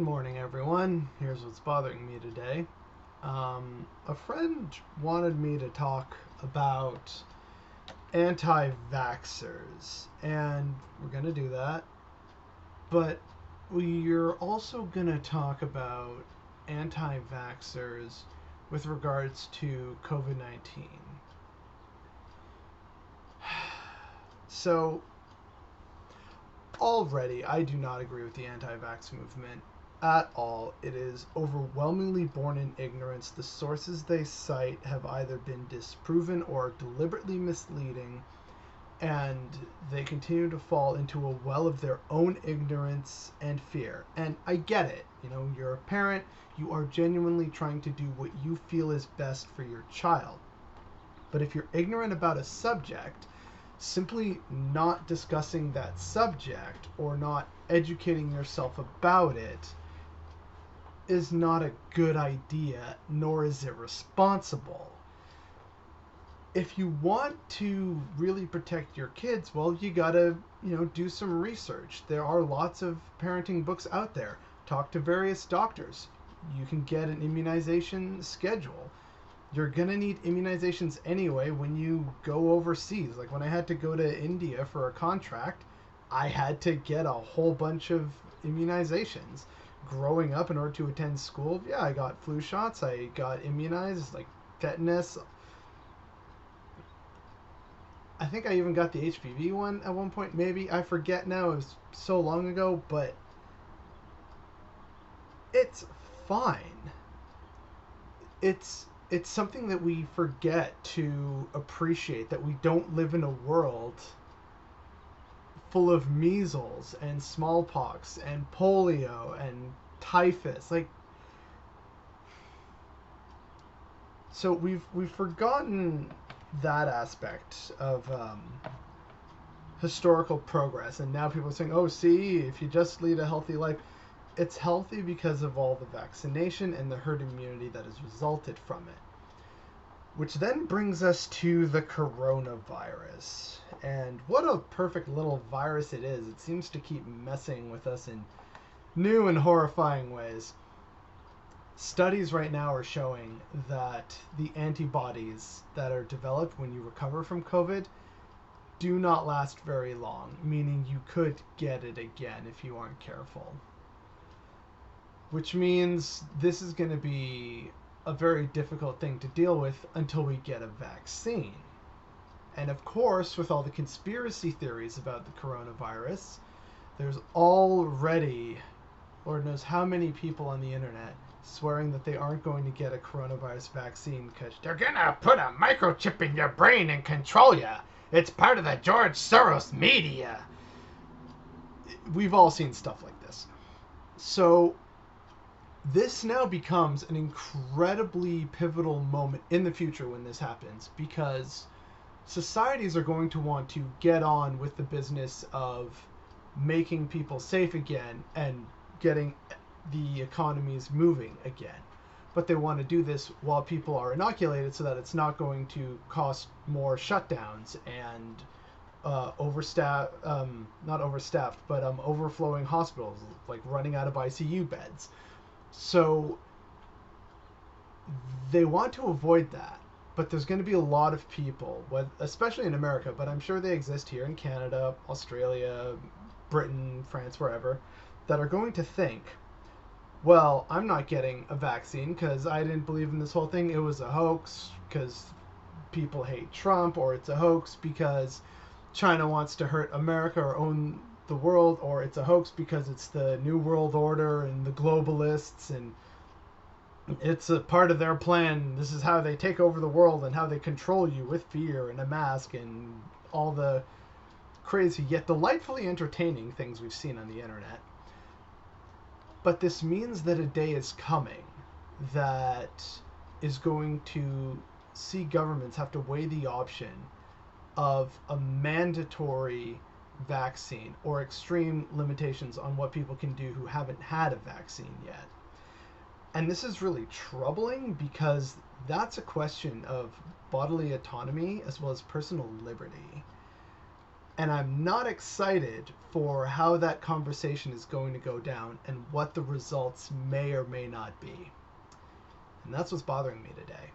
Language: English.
Good morning, everyone. Here's what's bothering me today. A friend wanted me to talk about anti-vaxxers, and we're going to do that. But we're also going to talk about anti-vaxxers with regards to COVID 19. So, already, I do not agree with the anti-vax movement at all. It is overwhelmingly born in ignorance. The sources they cite have either been disproven or deliberately misleading, and they continue to fall into a well of their own ignorance and fear. And I get it. You know, you're a parent, you are genuinely trying to do what you feel is best for your child. But if you're ignorant about a subject, simply not discussing that subject or not educating yourself about it is not a good idea, nor is it responsible. If you want to really protect your kids, well, you gotta, do some research. There are lots of parenting books out there. Talk to various doctors. You can get an immunization schedule. You're gonna need immunizations anyway when you go overseas. Like when I had to go to India for a contract, I had to get a whole bunch of immunizations. Growing up, in order to attend school, yeah, I got flu shots, I got immunized, like tetanus. I think I even got the HPV one at one point, maybe. I forget now, it was so long ago, but it's fine. It's something that we forget to appreciate, that we don't live in a world full of measles and smallpox and polio and typhus. Like, so we've forgotten that aspect of historical progress, and now people are saying, "Oh, see, if you just lead a healthy life." It's healthy because of all the vaccination and the herd immunity that has resulted from it. Which then brings us to the coronavirus. And what a perfect little virus it is. It seems to keep messing with us in new and horrifying ways. Studies right now are showing that the antibodies that are developed when you recover from COVID do not last very long, meaning you could get it again if you aren't careful. Which means this is going to be a very difficult thing to deal with until we get a vaccine. And of course, with all the conspiracy theories about the coronavirus, there's already, Lord knows how many people on the internet swearing that they aren't going to get a coronavirus vaccine because they're gonna put a microchip in your brain and control you. It's part of the George Soros media. We've all seen stuff like this. So this now becomes an incredibly pivotal moment in the future when this happens, because societies are going to want to get on with the business of making people safe again and getting the economies moving again. But they want to do this while people are inoculated so that it's not going to cost more shutdowns and not overstaffed, but overflowing hospitals, like running out of ICU beds. So they want to avoid that, but there's going to be a lot of people, especially in America, but I'm sure they exist here in Canada, Australia, Britain, France, wherever, that are going to think, well, I'm not getting a vaccine because I didn't believe in this whole thing. It was a hoax because people hate Trump, or it's a hoax because China wants to hurt America or own the world, or it's a hoax because it's the New World Order and the globalists, and it's a part of their plan. This is how they take over the world and how they control you with fear and a mask and all the crazy yet delightfully entertaining things we've seen on the internet. But this means that a day is coming that is going to see governments have to weigh the option of a mandatory vaccine or extreme limitations on what people can do who haven't had a vaccine yet. And this is really troubling because that's a question of bodily autonomy as well as personal liberty. And I'm not excited for how that conversation is going to go down and what the results may or may not be. And that's what's bothering me today.